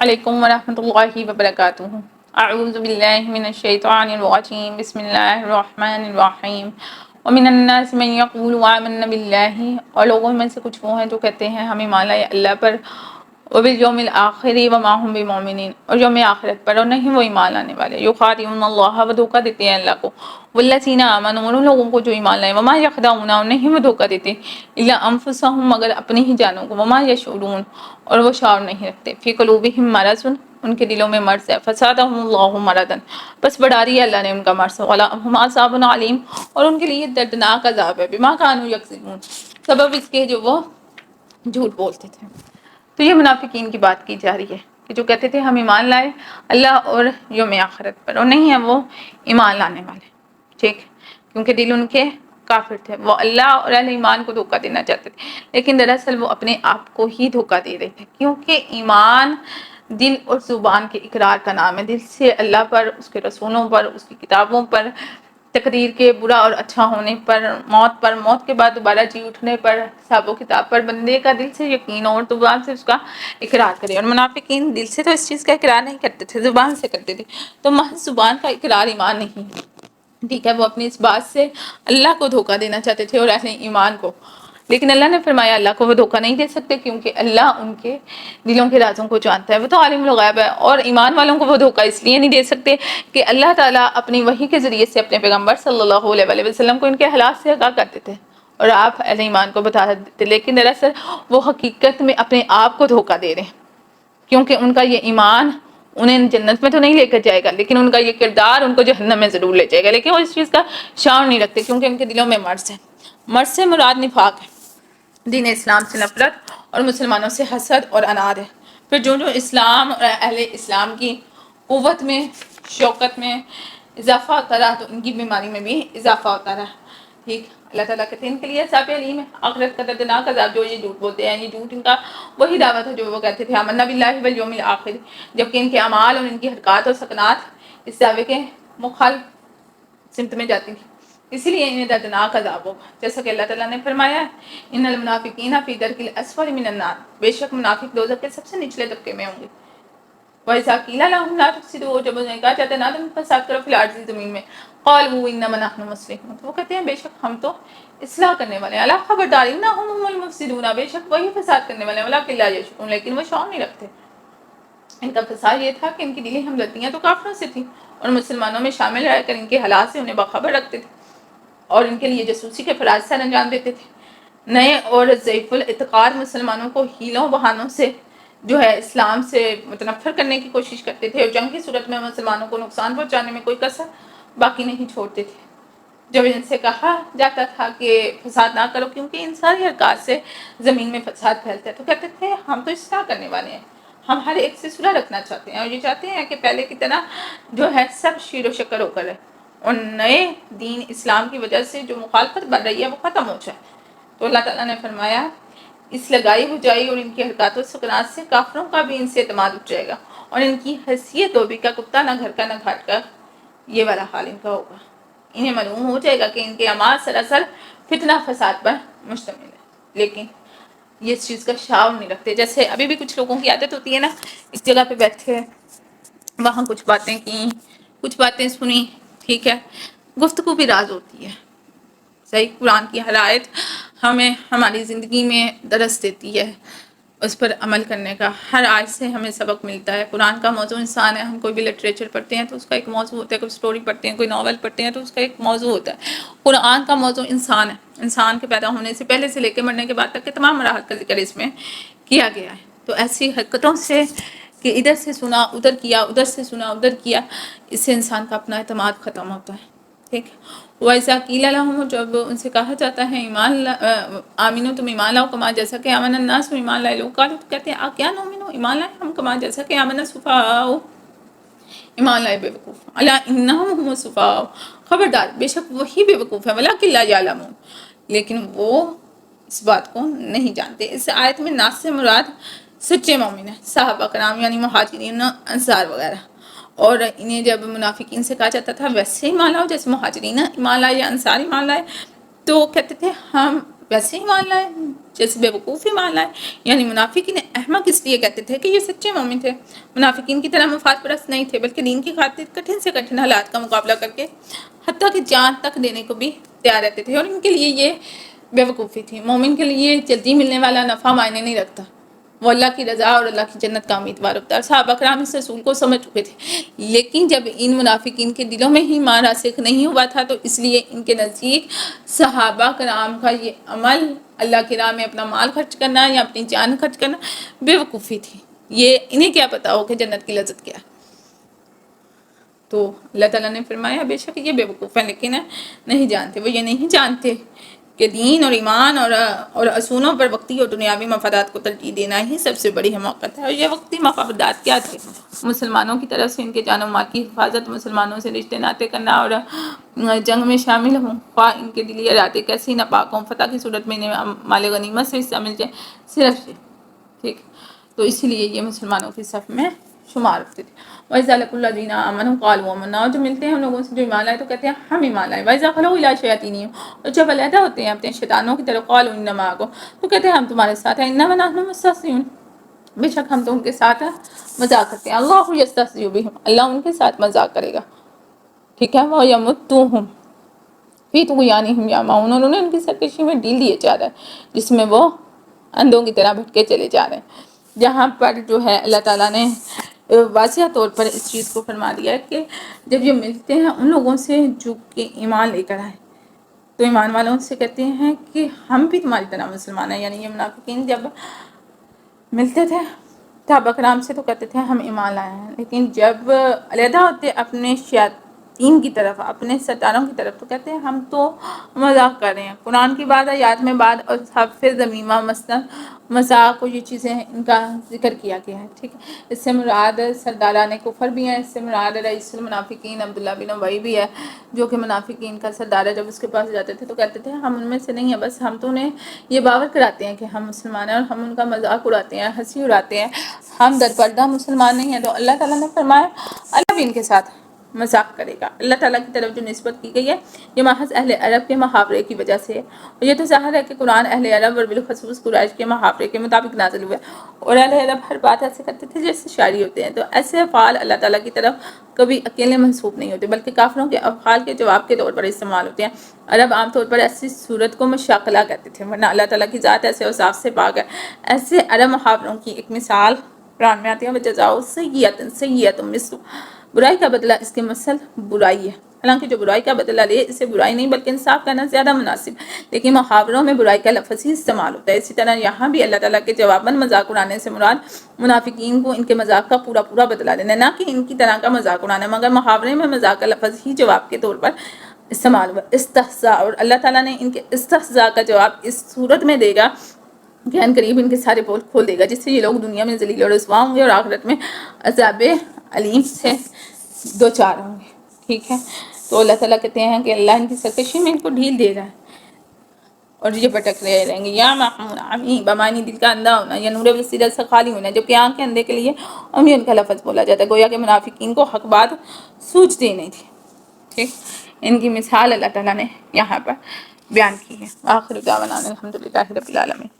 علیکم ورحمۃ اللہ وبرکاتہ۔ اعوذ باللہ من الشیطان الرجیم، بسم اللہ الرحمن الرحیم۔ ومن الناس من یقول آمنا باللہ، اور لوگوں میں سے کچھ وہ ہیں جو کہتے ہیں ہم ایمان لائے اللہ پر، وبالیوم الآخر وما هم بمؤمنین، اور یوم آخرت پر، اور نہیں وہ ایمان لانے والے۔ یخادعون اللہ، وہ دھوکہ دیتے ہیں اللہ کو، والذین آمنوا، اور ان لوگوں کو جو ایمان لائے، وما یخدعون، اور نہیں وہ دھوکہ دیتے، الا انفسهم، مگر اپنی ہی جانوں کو، وما یشعرون، اور وہ شعور نہیں رکھتے، فی قلوبہم مرض، ان کے دلوں میں مرض ہے، فزادہم اللہ مرضا، بس بڑھا دیا اللہ نے ان کا مرض، ولہم عذاب علیم، اور ان کے لیے دردناک عذاب ہے، بما کانوا یکذبون، سبب اس کے جو وہ جھوٹ بولتے تھے۔ تو یہ منافقین کی بات کی جا رہی ہے کہ جو کہتے تھے ہم ایمان لائے اللہ اور یوم آخرت پر، اور نہیں ہے وہ ایمان لانے والے، ٹھیک، کیونکہ دل ان کے کافر تھے، وہ اللہ اور اہل ایمان کو دھوکہ دینا چاہتے تھے، لیکن دراصل وہ اپنے آپ کو ہی دھوکہ دے رہے تھے، کیونکہ ایمان دل اور زبان کے اقرار کا نام ہے۔ دل سے اللہ پر، اس کے رسولوں پر، اس کی کتابوں پر، تقدیر کے برا اور اچھا ہونے پر، موت کے بعد دوبارہ جی اٹھنے پر، حساب و کتاب پر بندے کا دل سے یقین اور زبان سے اس کا اقرار کرے۔ اور منافقین دل سے تو اس چیز کا اقرار نہیں کرتے تھے، زبان سے کرتے تھے، تو محض زبان کا اقرار ایمان نہیں، ٹھیک ہے، وہ اپنی اس بات سے اللہ کو دھوکہ دینا چاہتے تھے اور اہل ایمان کو، لیکن اللہ نے فرمایا اللہ کو وہ دھوکہ نہیں دے سکتے، کیونکہ اللہ ان کے دلوں کے رازوں کو جانتا ہے، وہ تو عالم الغیب ہے۔ اور ایمان والوں کو وہ دھوکہ اس لیے نہیں دے سکتے کہ اللہ تعالیٰ اپنی وحی کے ذریعے سے اپنے پیغمبر صلی اللہ علیہ وسلم کو ان کے حالات سے آگاہ کرتے تھے اور آپ اہل ایمان کو بتا دیتے، لیکن دراصل وہ حقیقت میں اپنے آپ کو دھوکہ دے رہے ہیں، کیونکہ ان کا یہ ایمان انہیں جنت میں تو نہیں لے کر جائے گا، لیکن ان کا یہ کردار ان کو جہنم میں ضرور لے جائے گا، لیکن وہ اس چیز کا شعور نہیں رکھتے، کیونکہ ان کے دلوں میں مرض ہے۔ مرض سے مراد نفاق ہے، دین اسلام سے نفرت اور مسلمانوں سے حسد اور اناد ہے۔ پھر جو اسلام اور اہل اسلام کی قوت میں، شوکت میں اضافہ ہوتا رہا، تو ان کی بیماری میں بھی اضافہ ہوتا رہا، ٹھیک۔ اللہ تعالیٰ کہتے ہیں ان کے لیے عذاب علیم ہے، آخرت کا دردناک عذاب، جو یہ جھوٹ بولتے ہیں، یہ جھوٹ ان کا وہی دعوت ہے جو وہ کہتے تھے آمنا باللہ والیوم الآخر، جبکہ ان کے اعمال اور ان کی حرکات اور سکنات اس دعوے کے مخالف سمت میں جاتی تھی، اسی لیے انہیں دردناک عذاب ہوگا، جیسا کہ اللہ تعالیٰ نے فرمایا ان المنافقین فی درک الاسفل من النار، بے شک منافق دوزخ کے سب سے نچلے طبقے میں ہوں گے۔ وَإِذَا قِيلَ لَهُمْ لَا تُفْسِدُوا، جب انہیں کہا جاتا ہے نہ تم فساد کرو فی الارض زمین میں، قالوا انما نحن مصلحون، وہ کہتے ہیں بے شک ہم تو اصلاح کرنے والے ہیں، الا خبردار انہم هم المفسدون، بے شک وہی فساد کرنے والے ہیں، ولکن لا یشعرون، لیکن وہ شعور نہیں رکھتے۔ ان کا فساد یہ تھا کہ ان کی دلی ہمدردیاں تو کافروں سے تھیں اور مسلمانوں میں شامل رہ کر ان کے حالات سے انہیں باخبر رکھتے تھے اور ان کے لیے جاسوسی کے فرائض سر انجام دیتے تھے۔ نئے اور ضعیف الاعتقاد مسلمانوں کو ہیلوں بہانوں سے جو ہے اسلام سے متنفر کرنے کی کوشش کرتے تھے، اور جنگ کی صورت میں مسلمانوں کو نقصان پہنچانے میں کوئی کسر باقی نہیں چھوڑتے تھے۔ جب ان سے کہا جاتا تھا کہ فساد نہ کرو کیونکہ ان ساری حرکات سے زمین میں فساد پھیلتا ہے، تو کہتے تھے ہم تو اصلاح کرنے والے ہیں، ہم ہر ایک سے صلح رکھنا چاہتے ہیں، اور یہ چاہتے ہیں کہ پہلے کی طرح جو ہے سب شیر و شکر ہو کر ہے، اور نئے دین اسلام کی وجہ سے جو مخالفت بڑھ رہی ہے وہ ختم ہو جائے۔ تو اللہ تعالیٰ نے فرمایا اس لگائی بجائی اور ان کی حرکات و سکنات سے کافروں کا بھی ان سے اعتماد اٹھ جائے گا، اور ان کی حیثیت دھوبی کا کتا، نہ گھر کا نہ گھاٹ کا، یہ والا حال ان کا ہوگا۔ انہیں معلوم ہو جائے گا کہ ان کے اعمال سراسر فتنہ فساد پر مشتمل ہے، لیکن یہ اس چیز کا شعور نہیں رکھتے۔ جیسے ابھی بھی کچھ لوگوں کی عادت ہوتی ہے نا، اس جگہ پہ بیٹھے وہاں کچھ باتیں کی، کچھ باتیں سنی، ٹھیک ہے، گفتگو بھی راز ہوتی ہے، صحیح۔ قرآن کی ہر آیت ہمیں ہماری زندگی میں درس دیتی ہے، اس پر عمل کرنے کا، ہر آیت سے ہمیں سبق ملتا ہے۔ قرآن کا موضوع انسان ہے، ہم کوئی بھی لٹریچر پڑھتے ہیں تو اس کا ایک موضوع ہوتا ہے، کوئی سٹوری پڑھتے ہیں، کوئی ناول پڑھتے ہیں تو اس کا ایک موضوع ہوتا ہے۔ قرآن کا موضوع انسان ہے، انسان کے پیدا ہونے سے پہلے سے لے کے مرنے کے بعد تک کے تمام مراحل کا ذکر اس میں کیا گیا ہے۔ تو ایسی حرکتوں سے کہ ادھر سے سنا ادھر کیا، ادھر سے سنا ادھر کیا، اس سے انسان کا اپنا اعتماد ختم ہوتا ہے، ٹھیک۔ وَإِذَا قِيلَ لَهُمْ، جب ان سے کہا جاتا ہے ایمان آمینو، تم ایمان لاؤ کما جیسا کہ آمن الناس، تم ایمان لائے لوگ، قالوا، کہتے ہیں کیا نؤمنو، ایمان لائے ہم کما جیسا کہ آمن السفہاء، ایمان لائے بے وقوف، الا انہم هم السفہاء، خبردار بے شک وہی بے وقوف ہے، ولکن لا یعلمون، لیکن وہ اس بات کو نہیں جانتے۔ اس آیت میں ناس سے مراد سچے مومن ہیں، صحابہ کرام یعنی مہاجرین انصار وغیرہ، اور انہیں جب منافقین سے کہا جاتا تھا ویسے ایمان لاؤ جیسے مہاجرین ایمان لائے یا انصار ایمان لائے، تو کہتے تھے ہم ویسے ہی مان لائے جیسے بیوقوفی مان لائے. یعنی منافقین احمق اس لیے کہتے تھے کہ یہ سچے مومن تھے. منافقین کی طرح مفاد پرست نہیں تھے، بلکہ دین کی خاطر کٹھن سے کٹھن حالات کا مقابلہ کر کے حتیٰ کہ جان تک دینے کو بھی تیار رہتے تھے، اور ان کے لیے یہ بیوقوفی تھی. مومن کے لیے جلدی ملنے والا نفع معنی نہیں رکھتا، وہ اللہ کی رضا اور اللہ کی جنت کا امیدوار ہوتا ہے. صحابہ کرام اس رسول کو سمجھ چکے تھے، لیکن جب ان منافقین کے دلوں میں ہی ایمان راسخ نہیں ہوا تھا تو اس لیے ان کے نزدیک صحابہ کرام کا یہ عمل، اللہ کی راہ میں اپنا مال خرچ کرنا یا اپنی جان خرچ کرنا، بیوقوفی تھی. یہ انہیں کیا پتا ہو کہ جنت کی لذت کیا ہے. تو اللہ تعالیٰ نے فرمایا بے شک یہ بیوقوف ہیں، لیکن نہیں جانتے. وہ یہ نہیں جانتے کہ دین اور ایمان اور اصولوں پر وقتی اور دنیاوی مفادات کو ترجیح دینا ہی سب سے بڑی حماقت ہے. اور یہ وقتی مفادات کیا تھے؟ مسلمانوں کی طرف سے ان کے جان و مال کی حفاظت، مسلمانوں سے رشتے ناطے کرنا اور جنگ میں شامل ہوں، خواہ ان کے دلی ارادے کیسی ناپاک ہوں، فتح کی صورت میں انہیں مال غنیمت سے حصہ مل جائے، صرف یہ ٹھیک. تو اسی لیے یہ مسلمانوں کی صف میں شمار ہوتے تھے. وَإِذَا لَقُوا الَّذِينَ آمَنُوا قَالُوا آمَنَّا، اور جو ملتے ہیں ان لوگوں سے جو ایمان لائے تو کہتے ہیں ہم ایمان لائے. وَإِذَا خَلَوْا إِلَىٰ شَيَاطِينِهِمْ، اور جب علیحدہ ہوتے ہیں اپنے شیطانوں کی طرف، قَالُوا إِنَّا مَعَكُمْ، تو کہتے ہیں ہم تمہارے ساتھ ہیں. إِنَّمَا نَحْنُ مُسْتَهْزِئُونَ، بے شک ہم تو ان کے ساتھ ہیں، مذاق کرتے ہیں. اللہ یستہزئ بہم، اللہ ان کے ساتھ مذاق کرے گا. ٹھیک ہے. وَيَمُدُّوهُمْ فِي طُغْيَانِهِمْ يَعْمَهُونَ، اور انہیں ان کی سرکشی میں ڈھیل دیے جا رہا ہے جس میں وہ اندھوں کی طرح بھٹکے چلے جا رہے ہیں. جہاں پر جو ہے اللہ تعالیٰ نے واضح طور پر اس چیز کو فرما دیا ہے کہ جب یہ ملتے ہیں ان لوگوں سے جو کہ ایمان لے کر آئے، تو ایمان والوں سے کہتے ہیں کہ ہم بھی تمہاری طرح مسلمان ہیں. یعنی یہ منافقین جب ملتے تھے صحابہ کرام سے تو کہتے تھے ہم ایمان لائے ہیں، لیکن جب علیحدہ ہوتے اپنے شیاطین کی طرف، اپنے ستاروں کی طرف، تو کہتے ہیں ہم تو مذاق کر رہے ہیں. قرآن کی بعد آیات میں بعد اور حفظ ذمیمہ مثلا مذاق اور یہ چیزیں ان کا ذکر کیا گیا ہے. ٹھیک ہے. اس سے مراد سرداران کفر بھی ہیں، اس سے مراد رئیس المنافقین عبداللہ بن ابی بھی ہے، جو کہ منافقین کا سردار ہے. جب اس کے پاس جاتے تھے تو کہتے تھے ہم ان میں سے نہیں ہیں، بس ہم تو انہیں یہ باور کراتے ہیں کہ ہم مسلمان ہیں، اور ہم ان کا مذاق اڑاتے ہیں، ہنسی اڑاتے ہیں، ہم درپردہ مسلمان نہیں ہیں. تو اللہ تعالیٰ نے فرمایا اللہ بھی ان کے ساتھ مذاق کرے گا. اللہ تعالیٰ کی طرف جو نسبت کی گئی ہے یہ محض اہل عرب کے محاورے کی وجہ سے ہے، اور یہ تو ظاہر ہے کہ قرآن اہل عرب اور بالخصوص قریش کے محاورے کے مطابق نازل ہوا ہے، اور اہل عرب ہر بات ایسے کرتے تھے جیسے شاعری ہوتے ہیں. تو ایسے افعال اللہ تعالیٰ کی طرف کبھی اکیلے منسوب نہیں ہوتے، بلکہ کافروں کے افعال کے جواب کے طور پر استعمال ہوتے ہیں. عرب عام طور پر ایسی صورت کو مشاقلہ کہتے تھے، ورنہ اللہ تعالیٰ کی ذات ایسے اوصاف سے پاک ہے. ایسے عرب محاوروں کی ایک مثال قرآن میں آتی ہے وَجَزَاءُ سَیِّئَةٍ سَیِّئَةٌ مِثْلُ، برائی کا بدلہ اس کے مثل برائی ہے. حالانکہ جو برائی کا بدلہ لے اسے برائی نہیں بلکہ انصاف کرنا زیادہ مناسب، لیکن محاوروں میں برائی کا لفظ ہی استعمال ہوتا ہے. اسی طرح یہاں بھی اللہ تعالیٰ کے جواباً مذاق اڑانے سے مراد منافقین کو ان کے مذاق کا پورا پورا بدلہ دینا، نہ کہ ان کی طرح کا مذاق اڑانا. مگر محاورے میں مذاق کا لفظ ہی جواب کے طور پر استعمال ہوا، استہزاء. اور اللہ تعالیٰ نے ان کے استہزاء کا جواب اس صورت میں دے گا کہ ان قریب ان کے سارے پول کھول دے گا، جس سے یہ لوگ دنیا میں ذلیل اور رسوا ہوں گے اور آخرت میں عذاب علیم سے دوچار ہوں گے. ٹھیک ہے. تو اللہ تعالیٰ کہتے ہیں کہ اللہ ان کی سرکشی میں ان کو ڈھیل دے رہا ہے اور یہ بھٹک رہیں گے. یا معمی بمانی دل کا اندھا ہونا، یا نور بصیرت سے خالی ہونا، جبکہ آنکھ کے اندھے کے لیے عمیون کا لفظ بولا جاتا ہے، گویا کہ منافقین کو حق بات سوچتی نہیں تھی. ٹھیک. ان کی مثال اللہ تعالیٰ نے یہاں پر بیان کی ہے. آخر دعوانا الحمدللہ رب العالمین.